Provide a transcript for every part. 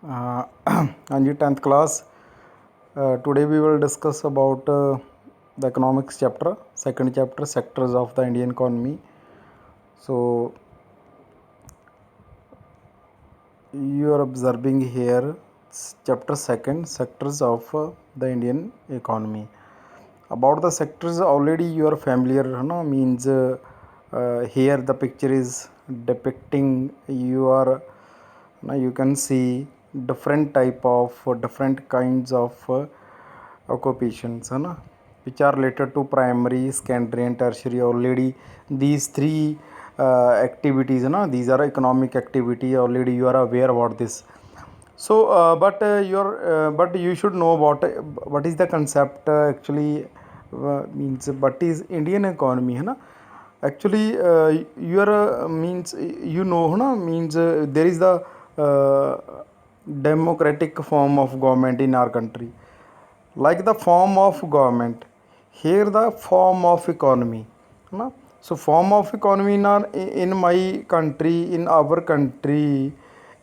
हाँ जी, 10th class. Today we will discuss about the economics chapter, second chapter, sectors of the Indian economy. So you are observing here chapter second, sectors of the Indian economy. About the sectors already you are familiar, means here the picture is depicting you can see different type of different kinds of occupations है ना, which are related to primary, secondary and tertiary. Already these three activities है ना, these are economic activity. Already you are aware about this. So but you should know what is the concept actually, means what is Indian economy है ना. Actually your means है ना, means there is the democratic form of government in our country, like the form of government. Here the form of economy है ना. So form of economy in my country, in our country,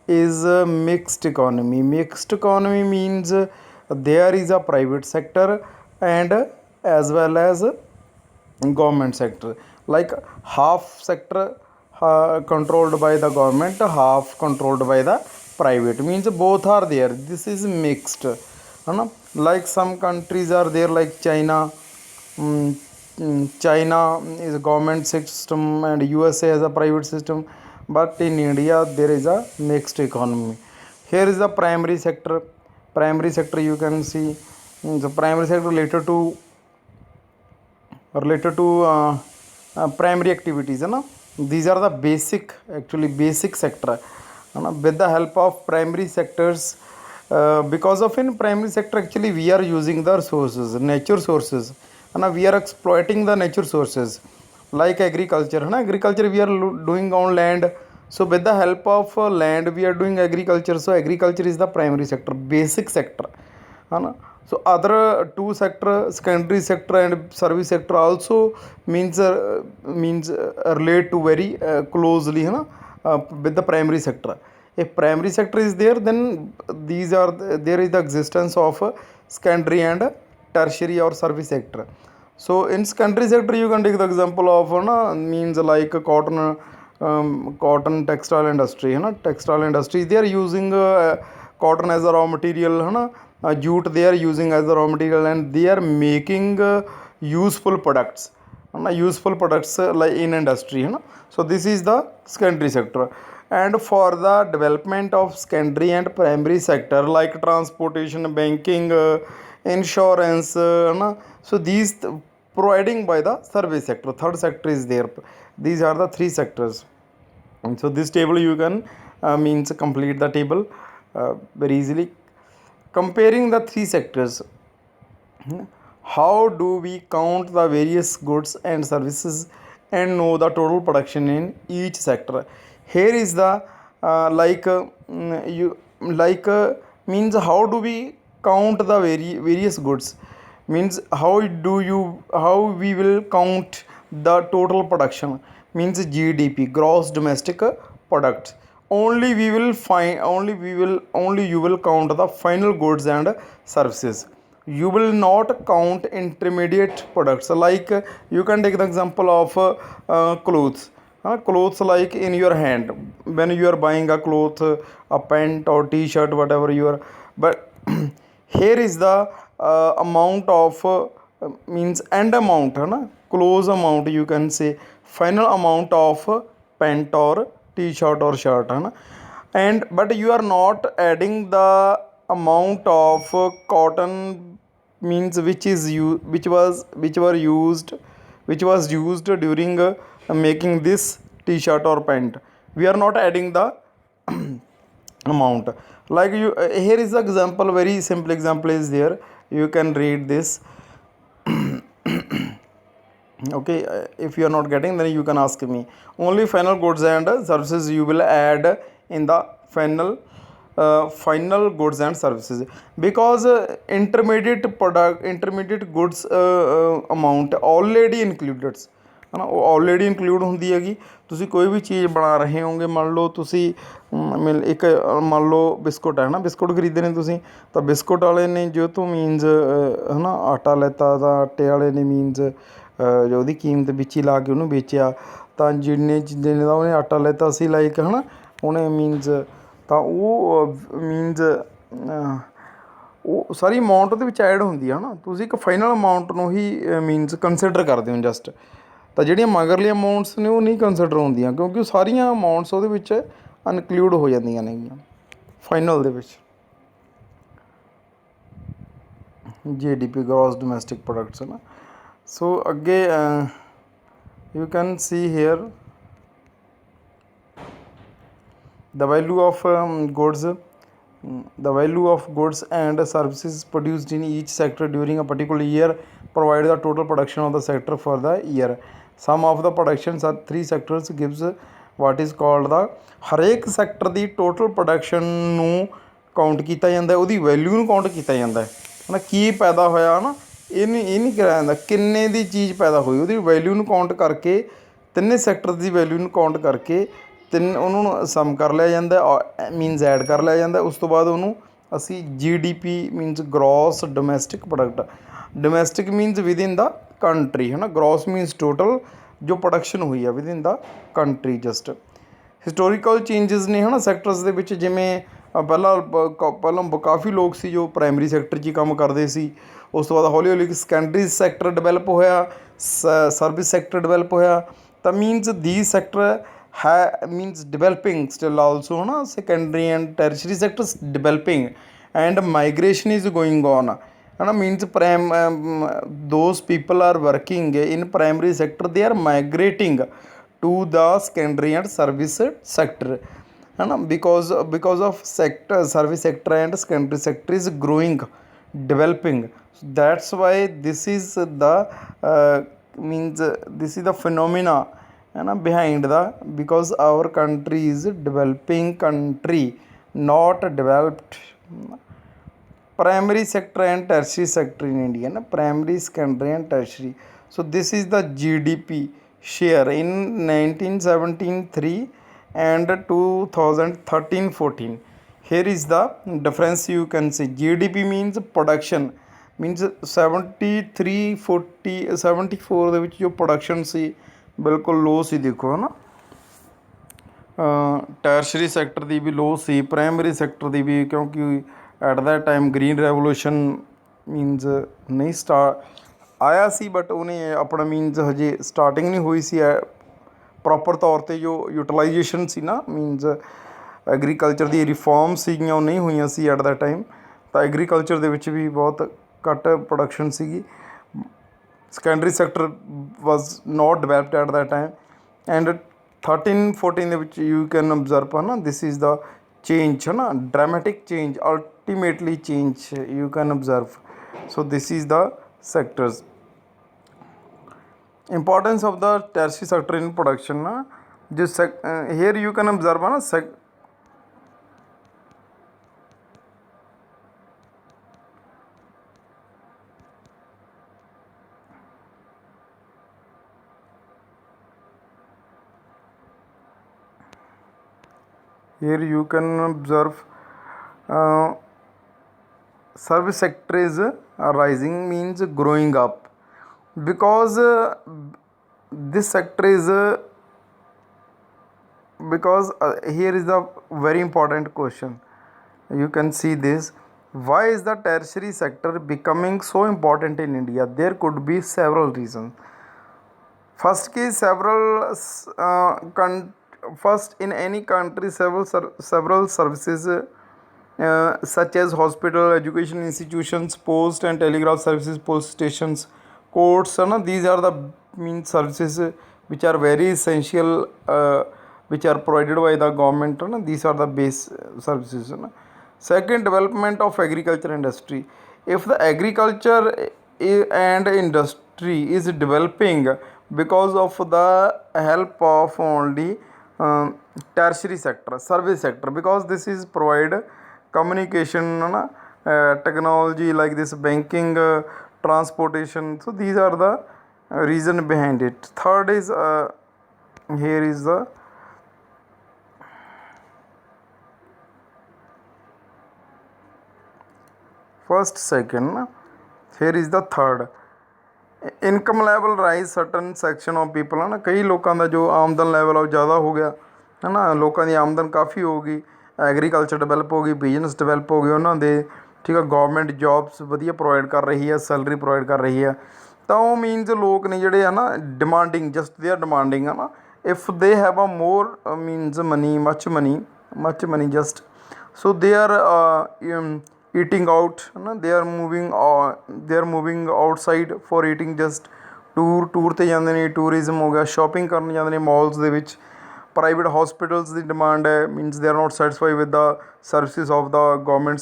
is a mixed economy. Mixed economy means there is a private sector and as well as government sector, like half sector controlled by the government, half controlled by the private, means both are there. This is mixed है ना. Like some countries are there like China. China is a government system and USA has a private system, but in India there is a mixed economy. Here is the primary sector. Primary sector you can see, the primary sector related to primary activities है ना. These are the basic, actually basic sector है ना. With the help of primary sectors, because of in primary sector actually we are using the resources, nature sources है ना. We are exploiting the nature sources like agriculture है ना. Agriculture we are doing on land. So with the help of land we are doing agriculture. So agriculture is the primary sector, basic sector है ना. So other two sector, secondary sector and service sector also means relate to very closely है ना, with the primary sector. If primary sector is there, then there is the existence of secondary and tertiary or service sector. So in secondary sector you can take the example of means like cotton textile industry है ना. Textile industry they are using cotton as a raw material है ना. Jute they are using as a raw material and they are making useful products useful products like in industry है ना. So this is the secondary sector. And for the development of secondary and primary sector like transportation, banking, insurance है ना. So these providing by the service sector, third sector is there. These are the three sectors. And so this table you can means complete the table very easily. Comparing the three sectors, how do we count the various goods and services and know the total production in each sector? Here is the means how do we count the various goods, means how we will count the total production, means GDP, gross domestic product. Only you will count the final goods and services. You will not count intermediate products. Like you can take the example of clothes. Clothes like in your hand, when you are buying a cloth, a pant or t-shirt, whatever you are. But here is the amount of means end amount है ना, close amount you can say, final amount of pant or t-shirt or shirt है ना. And but you are not adding the amount of cotton, means which was used during making this t-shirt or pant. We are not adding the amount. Like you here is the example, very simple example is there, you can read this. Okay, if you are not getting, then you can ask me. Only final goods and services you will add in the final goods and services, because intermediate goods amount already included है ना, वो already include ਹੁੰਦੀ ਹੈਗੀ. ਤੁਸੀਂ ਕੋਈ ਵੀ ਚੀਜ਼ ਬਣਾ ਰਹੇ ਹੋਗੇ, ਮੰਨ ਲਓ ਤੁਸੀਂ ਇੱਕ ਮੰਨ ਲਓ ਬਿਸਕੁਟ ਹੈ ਨਾ, ਬਿਸਕੁਟ ਖਰੀਦੇ ਨੇ ਤੁਸੀਂ, ਤਾਂ ਬਿਸਕੁਟ ਵਾਲੇ ਨੇ ਜੋ ਤੋਂ ਮੀਨਜ਼ ਹੈ ਨਾ ਆਟਾ ਲੈਤਾ, ਤਾਂ ਆਟੇ ਵਾਲੇ ਨੇ ਮੀਨਜ਼ ਜੋ ਉਹਦੀ ਕੀਮਤ ਵਿੱਚ ਹੀ ਲਾ ਕੇ ਉਹਨੂੰ ਵੇਚਿਆ, ਤਾਂ ਜਿੰਨੇ ਦਾ ਉਹਨੇ ਆਟਾ ਲੈਤਾ ਸੀ ਲਾਈਕ ਹੈ ਨਾ, ਉਹਨੇ ਮੀਨਜ਼ ਤਾਂ ਉਹ ਮੀਨਜ਼ ਉਹ ਸਾਰੀ ਅਮਾਊਂਟ ਉਹਦੇ ਵਿੱਚ ਐਡ ਹੁੰਦੀ ਆ ਹੈ ਨਾ। ਤੁਸੀਂ ਇੱਕ ਫਾਈਨਲ ਅਮਾਊਂਟ ਨੂੰ ਹੀ ਮੀਨਜ਼ ਕੰਸੀਡਰ ਕਰਦੇ ਹੋ ਜਸਟ, ਤਾਂ ਜਿਹੜੀਆਂ ਮਗਰਲੀਆਂ ਅਮਾਊਂਟਸ ਨੇ ਉਹ ਨਹੀਂ ਕੰਸੀਡਰ ਹੁੰਦੀਆਂ, ਕਿਉਂਕਿ ਉਹ ਸਾਰੀਆਂ ਅਮਾਊਂਟਸ ਉਹਦੇ ਵਿੱਚ ਇਨਕਲੂਡ ਹੋ ਜਾਂਦੀਆਂ ਨੇਗੀਆਂ ਫਾਈਨਲ ਦੇ ਵਿੱਚ। GDP ਗ੍ਰੋਸ ਡੋਮੈਸਟਿਕ ਪ੍ਰੋਡਕਟਸ ਹੈ ਨਾ। ਸੋ ਅੱਗੇ you can see here the value of goods the value of goods and services produced in each sector during a particular year provide the total production of the sector for the year. Sum of the productions are three sectors gives what is called the ਹਰੇਕ sector ਦੀ total production ਨੂੰ count ਕੀਤਾ ਜਾਂਦਾ, ਉਹਦੀ value ਨੂੰ count ਕੀਤਾ ਜਾਂਦਾ ਹੈ ਨਾ, ਕੀ ਪੈਦਾ ਹੋਇਆ ਨਾ, ਇਹ ਨਹੀਂ ਕਰਿਆ ਜਾਂਦਾ ਕਿੰਨੇ ਦੀ ਚੀਜ਼ ਪੈਦਾ ਹੋਈ, ਉਹਦੀ ਵੈਲਿਊ ਨੂੰ ਕਾਊਂਟ ਕਰਕੇ, ਤਿੰਨੇ ਸੈਕਟਰ ਦੀ ਵੈਲਿਊ ਨੂੰ ਕਾਊਂਟ ਕਰਕੇ ਉਹਨਾਂ ਨੂੰ ਸਮ ਕਰ ਲਿਆ ਜਾਂਦਾ, ਮੀਨਜ਼ ਐਡ ਕਰ ਲਿਆ ਜਾਂਦਾ। ਉਸ ਤੋਂ ਬਾਅਦ ਉਹਨੂੰ ਅਸੀਂ GDP means gross domestic product, domestic means within the country ਹੈ ਨਾ, ਗ੍ਰੋਸ ਮੀਨਜ਼ ਟੋਟਲ ਜੋ ਪ੍ਰੋਡਕਸ਼ਨ ਹੋਈ ਆ within the country. Just historical changes ਨੇ ਹੈ ਨਾ ਸੈਕਟਰਸ ਦੇ ਵਿੱਚ, ਜਿਵੇਂ ਪਹਿਲਾਂ ਕਾਫੀ ਲੋਕ ਸੀ ਜੋ ਪ੍ਰਾਇਮਰੀ ਸੈਕਟਰ 'ਚ ਹੀ ਕੰਮ ਕਰਦੇ ਸੀ, ਉਸ ਤੋਂ ਬਾਅਦ ਹੌਲੀ ਹੌਲੀ ਸੈਕੰਡਰੀ ਸੈਕਟਰ ਡਿਵੈਲਪ ਹੋਇਆ, ਸਰਵਿਸ ਸੈਕਟਰ ਡਿਵੈਲਪ ਹੋਇਆ, ਤਾਂ ਮੀਨਜ਼ ਦੀ ਸੈਕਟਰ ਹੈ ਮੀਨਸ developing still also है ना, secondary and tertiary sectors developing and migration is going on है ना, means those people are working in primary sector, they are migrating to the secondary and service sector है ना, because of sector service sector and secondary sector is growing, developing, so that's why this is the means this is the phenomena है ना behind the, because our country is developing country, not developed. Primary sector and tertiary sector in India na, primary, secondary and tertiary. So this is the GDP share in 1973 and 2013-14. Here is the difference, you can see GDP means production, means 74 ਦੇ ਵਿੱਚ ਜੋ production ਸੀ ਬਿਲਕੁਲ ਲੋ ਸੀ, ਦੇਖੋ ਹੈ ਨਾ, ਟੈਰਸ਼ਰੀ sector ਦੀ ਵੀ ਲੋ ਸੀ, primary sector ਦੀ ਵੀ, ਕਿਉਂਕਿ at that time green revolution means ਨਹੀਂ ਆਇਆ ਸੀ, ਬਟ ਉਹਨੇ ਆਪਣਾ ਮੀਨਜ਼ ਹਜੇ ਸਟਾਰਟਿੰਗ ਨਹੀਂ ਹੋਈ ਸੀ ਪ੍ਰੋਪਰ ਤੌਰ 'ਤੇ। ਜੋ ਯੂਟੀਲਾਈਜੇਸ਼ਨ ਸੀ ਨਾ ਮੀਨਜ਼ ਐਗਰੀਕਲਚਰ ਦੀ ਰਿਫੋਰਮ ਸੀਗੀਆਂ ਉਹ ਨਹੀਂ ਹੋਈਆਂ ਸੀ ਐਟ ਦਾ ਟਾਈਮ, ਤਾਂ ਐਗਰੀਕਲਚਰ ਦੇ ਵਿੱਚ ਵੀ ਬਹੁਤ ਘੱਟ ਪ੍ਰੋਡਕਸ਼ਨ ਸੀਗੀ। Secondary sector was note developed at the time, and 13-14 ਦੇ ਵਿੱਚ ਯੂ ਕੈਨ ਓਬਜ਼ਰਵ ਹੈ ਨਾ, ਦਿਸ ਇਜ਼ ਦਾ ਚੇਂਜ ਹੈ ਨਾ, dramatic change, ultimately change you can observe. So this is the sectors. Importance of the tertiary sector in production na, just here you can observe na here you can observe service sector is rising, means growing up, because this sector is because here is the very important question, you can see this, why is the tertiary sector becoming so important in India? There could be several reasons. First case, first in any country several services such as hospital, education institutions, post and telegraph services, post stations, courts, these are the mean services which are very essential, which are provided by the government, these are the base services. Second, development of agriculture industry. If the agriculture and industry is developing because of the help of only tertiary sector, service sector, because this is provide communication, technology like this, banking, transportation, so these are the reason behind it. Third is here is the first, second, here is the third. Income level rise certain section of people ਹੈ ਨਾ, ਕਈ ਲੋਕਾਂ ਦਾ ਜੋ ਆਮਦਨ level ਆ ਉਹ ਜ਼ਿਆਦਾ ਹੋ ਗਿਆ ਹੈ ਨਾ, ਲੋਕਾਂ ਦੀ ਆਮਦਨ ਕਾਫੀ ਹੋ ਗਈ, ਐਗਰੀਕਲਚਰ ਡਿਵੈਲਪ ਹੋ ਗਈ, ਬਿਜ਼ਨਸ ਡਿਵੈਲਪ ਹੋ ਗਏ ਉਹਨਾਂ ਦੇ, ਠੀਕ ਆ, ਗੌਰਮੈਂਟ ਜੋਬਸ ਵਧੀਆ ਪ੍ਰੋਵਾਈਡ ਕਰ ਰਹੀ ਹੈ, ਸੈਲਰੀ ਪ੍ਰੋਵਾਈਡ ਕਰ ਰਹੀ ਹੈ, ਤਾਂ ਉਹ ਮੀਨਸ ਲੋਕ ਨੇ ਜਿਹੜੇ ਆ ਨਾ demanding, just they are demanding ਹੈ ਨਾ, if they have a more means money, much money just, so they are eating out ਹੈ ਨਾ, they are moving outside for eating, just tour 'ਤੇ ਜਾਂਦੇ ਨੇ, ਟੂਰਿਜ਼ਮ ਹੋ ਗਿਆ, ਸ਼ੋਪਿੰਗ ਕਰਨ ਜਾਂਦੇ ਨੇ ਮਾਲਸ ਦੇ ਵਿੱਚ, ਪ੍ਰਾਈਵੇਟ ਹੋਸਪਿਟਲਸ ਦੀ ਡਿਮਾਂਡ ਹੈ, means they are note satisfy with the services of the government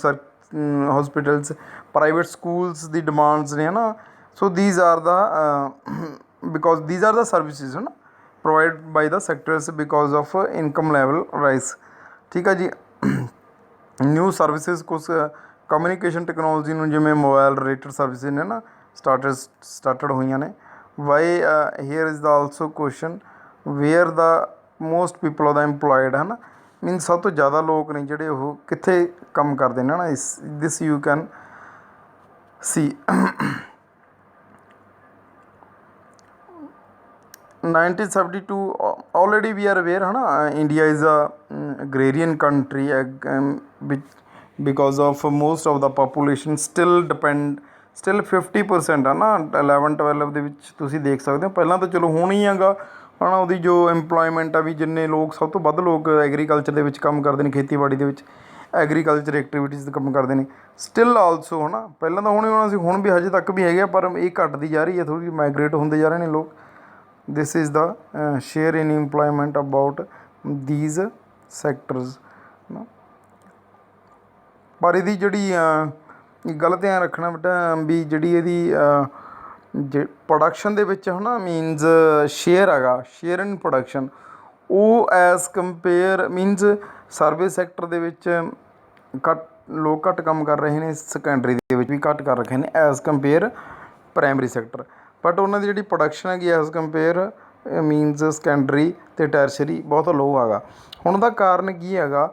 hospitals, private schools the demands ਨੇ ਹੈ ਨਾ, ਸੋ these are the because these are the services ਹੈ ਨਾ provided by the sectors because of income level rise, ਠੀਕ ਆ ਜੀ। New services ਕੁਛ communication technology ਨੂੰ, ਜਿਵੇਂ ਮੋਬਾਈਲ ਰਿਲੇਟਡ ਸਰਵਿਸਿਜ਼ ਨੇ ਨਾ ਸਟਾਰਟਡ ਹੋਈਆਂ ਨੇ। Why here is the also question where the most people are the employed ਹੈ ਨਾ, ਮੀਨਸ ਸਭ ਤੋਂ ਜ਼ਿਆਦਾ ਲੋਕ ਨੇ ਜਿਹੜੇ ਉਹ ਕਿੱਥੇ ਕੰਮ ਕਰਦੇ ਨੇ ਨਾ, ਦਿਸ you can C. 1972 already we are aware है ना, India is a agrarian country because of most of the population still 50% ਹੈ ਨਾ 11-12 ਦੇ ਵਿੱਚ ਤੁਸੀਂ ਦੇਖ ਸਕਦੇ ਹੋ। ਪਹਿਲਾਂ ਤਾਂ ਚਲੋ ਹੁਣ ਹੀ ਹੈਗਾ ਹੈ ਨਾ, ਉਹਦੀ ਜੋ ਇੰਪਲੋਇਮੈਂਟ ਆ ਵੀ ਜਿੰਨੇ ਲੋਕ, ਸਭ ਤੋਂ ਵੱਧ ਲੋਕ ਐਗਰੀਕਲਚਰ ਦੇ ਵਿੱਚ ਕੰਮ ਕਰਦੇ ਨੇ, ਖੇਤੀਬਾੜੀ ਦੇ ਵਿੱਚ ਐਗਰੀਕਲਚਰ ਐਕਟੀਵਿਟੀਜ਼ ਦਾ ਕੰਮ ਕਰਦੇ ਨੇ ਸਟਿਲ ਆਲਸੋ ਹੈ ਨਾ। ਪਹਿਲਾਂ ਤਾਂ ਹੁਣ ਹੀ ਹੋਣਾ ਸੀ, ਹੁਣ ਵੀ ਹਜੇ ਤੱਕ ਵੀ ਹੈਗੇ, ਪਰ ਇਹ ਘਟਦੀ ਜਾ ਰਹੀ ਹੈ, ਥੋੜ੍ਹੀ ਜਿਹੀ ਮਾਈਗ੍ਰੇਟ ਹੁੰਦੇ ਜਾ ਰਹੇ ਨੇ ਲੋਕ। this is the share in employment about these sectors ਨਾ। ਪਰ ਇਹਦੀ ਜਿਹੜੀ ਗੱਲ ਧਿਆਨ ਰੱਖਣਾ ਬੇਟਾ ਵੀ ਜਿਹੜੀ ਇਹਦੀ ਪ੍ਰੋਡਕਸ਼ਨ ਦੇ ਵਿੱਚ ਹੈ ਨਾ, ਮੀਨਸ ਸ਼ੇਅਰ ਹੈਗਾ, ਸ਼ੇਅਰ ਇਨ ਪ੍ਰੋਡਕਸ਼ਨ, ਉਹ as compare means service sector ਦੇ ਵਿੱਚ ਲੋਕ ਘੱਟ ਕੰਮ ਕਰ ਰਹੇ ਨੇ, ਸੈਕੰਡਰੀ ਦੇ ਵਿੱਚ ਵੀ ਘੱਟ ਕਰ ਰੱਖੇ ਨੇ as compare primary sector, but ਉਹਨਾਂ ਦੀ ਜਿਹੜੀ ਪ੍ਰੋਡਕਸ਼ਨ ਹੈਗੀ ਐਜ਼ ਕੰਪੇਅਰ ਮੀਨਸ ਸੈਕੰਡਰੀ ਅਤੇ ਟੈਰਸ਼ਰੀ ਬਹੁਤ ਲੋਅ ਹੈਗਾ। ਹੁਣ ਦਾ ਕਾਰਨ ਕੀ ਹੈਗਾ,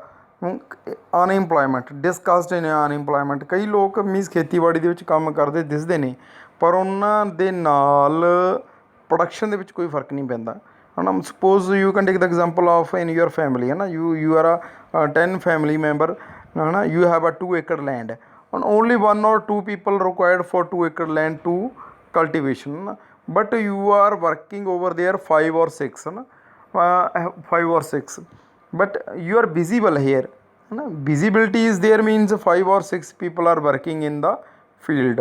ਅਨਇੰਪਲੋਇਮੈਂਟ, ਡਿਸਕਸਡ ਇਨ ਅਨਇੰਪਲੋਇਮੈਂਟ। ਕਈ ਲੋਕ ਮੀਨਸ ਖੇਤੀਬਾੜੀ ਦੇ ਵਿੱਚ ਕੰਮ ਕਰਦੇ ਦਿਸਦੇ ਨੇ, ਪਰ ਉਹਨਾਂ ਦੇ ਨਾਲ ਪ੍ਰੋਡਕਸ਼ਨ ਦੇ ਵਿੱਚ ਕੋਈ ਫਰਕ ਨਹੀਂ ਪੈਂਦਾ ਹੈ ਨਾ। Suppose you can take the example of in your family ਹੈ ਨਾ, you are a 10 family member ਹੈ ਨਾ, you have a 2 acre land and only 1 or 2 people required for 2 acre land to cultivation, but you are working over there 5 or 6 na, 5 or 6, but you are visible here na, visibility is there, means 5 or 6 people are working in the field,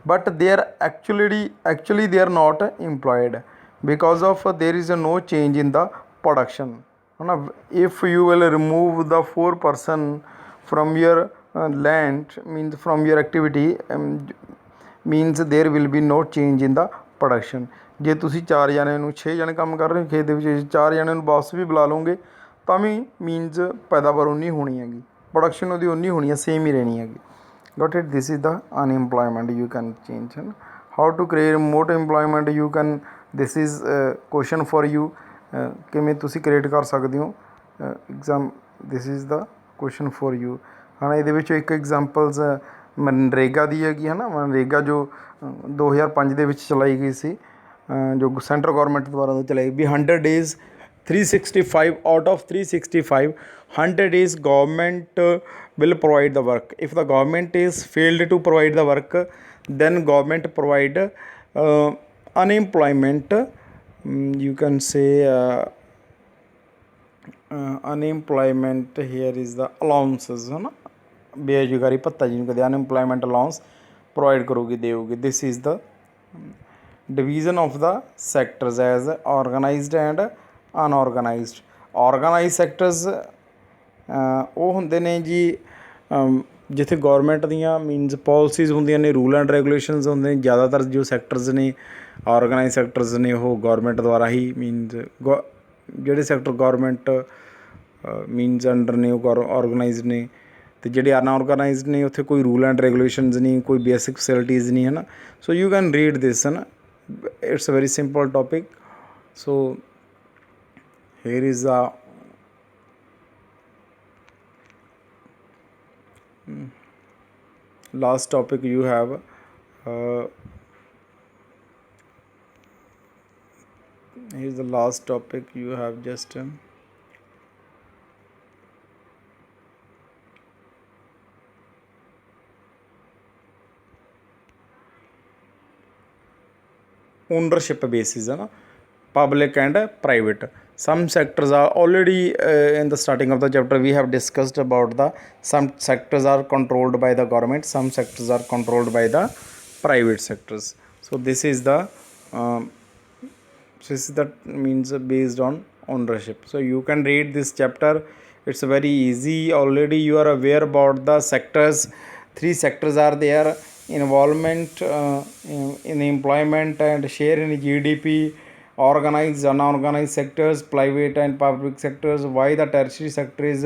but they are actually they are not employed because of there is no change in the production na। If you will remove the 4 person from your land, means from your activity, means there will be no change in the production। ਜੇ ਤੁਸੀਂ 4 ਜਣਿਆਂ ਨੂੰ 6 ਜਣੇ ਕੰਮ ਕਰ ਰਹੇ ਹੋ ਖੇਤ ਦੇ ਵਿੱਚ, 4 ਜਣਿਆਂ ਨੂੰ ਵਾਪਸ ਵੀ ਬੁਲਾ ਲਓਗੇ ਤਾਂ ਵੀ ਮੀਨਸ ਪੈਦਾਵਾਰ ਉਨੀ ਹੋਣੀ ਹੈਗੀ, ਪ੍ਰੋਡਕਸ਼ਨ ਉਹਦੀ ਉਨੀ ਹੋਣੀ ਹੈ, ਸੇਮ ਹੀ ਰਹਿਣੀ ਹੈਗੀ। Got it, this is the unemployment you can change ਹੈ ਨਾ। How to create more employment you can, this is question for you, ਕਿਵੇਂ ਤੁਸੀਂ ਕ੍ਰੀਏਟ ਕਰ ਸਕਦੇ ਹੋ this is the question for you ਹੈ ਨਾ। ਇਹਦੇ ਵਿੱਚ ਇੱਕ ਐਗਜ਼ਾਮਪਲਸ ਮਨਰੇਗਾ ਦੀ ਹੈਗੀ ਹੈ ਨਾ, ਮਨਰੇਗਾ ਜੋ 2005 ਦੇ ਵਿੱਚ ਚਲਾਈ ਗਈ ਸੀ, ਜੋ ਸੈਂਟਰ ਗੌਰਮੈਂਟ ਦੁਆਰਾ ਚਲਾਈ ਵੀ 100 days 365 out of 365 100 days government will provide the work. If the government is failed to provide the work, then government provide unemployment, you can say unemployment, here is the allowances ਹੈ ਨਾ, ਬੇਰੁਜ਼ਗਾਰੀ ਭੱਤਾ ਜਿਹਨੂੰ ਕਦੇ unemployment allowance provide ਕਰੂਗੀ, ਦੇਊਗੀ। This is the division of the sectors as organised and unorganised. Organise sectors ਉਹ ਹੁੰਦੇ ਨੇ ਜੀ ਜਿੱਥੇ ਗੌਰਮੈਂਟ ਦੀਆਂ ਮੀਨਸ ਪੋਲਿਸੀਜ਼ ਹੁੰਦੀਆਂ ਨੇ, ਰੂਲ ਐਂਡ ਰੈਗੂਲੇਸ਼ਨਸ ਹੁੰਦੇ ਨੇ। ਜ਼ਿਆਦਾਤਰ ਜੋ ਸੈਕਟਰਸ ਨੇ ਔਰਗਨਾਈਜ਼ ਸੈਕਟਰਸ ਨੇ ਉਹ ਗੌਰਮੈਂਟ ਦੁਆਰਾ ਹੀ ਮੀਨਸ ਜਿਹੜੇ ਸੈਕਟਰ ਗੌਰਮੈਂਟ ਮੀਨਸ ਅੰਡਰ ਨੇ ਉਹ ਔਰਗਨਾਈਜ਼ਡ ਨੇ, ਅਤੇ ਜਿਹੜੇ ਅਨਔਰਗਨਾਈਜ਼ਡ ਨੇ ਉੱਥੇ ਕੋਈ ਰੂਲ ਐਂਡ ਰੈਗੂਲੇਸ਼ਨਸ ਨਹੀਂ, ਕੋਈ ਬੇਸਿਕ ਫੈਸਿਲਿਟੀਜ਼ ਨਹੀਂ ਹੈ ਨਾ। So you can read this ਹੈ ਨਾ, it's a very simple topic So here is the last topic you have. Here's the last topic you have just ownership basis है ना, public and private. Some sectors are already in the starting of the chapter we have discussed about the some sectors are controlled by the government, some sectors are controlled by the private sectors. So this is the this is that means based on ownership. So you can read this chapter, it's very easy. Already you are aware about the sectors. Three sectors are there: involvement in employment and share in GDP, organized unorganized sectors, private and public sectors, why the tertiary sector is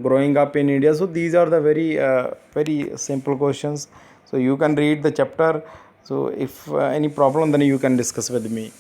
growing up in India. So these are the very simple questions. So you can read the chapter. So if any problem, then you can discuss with me.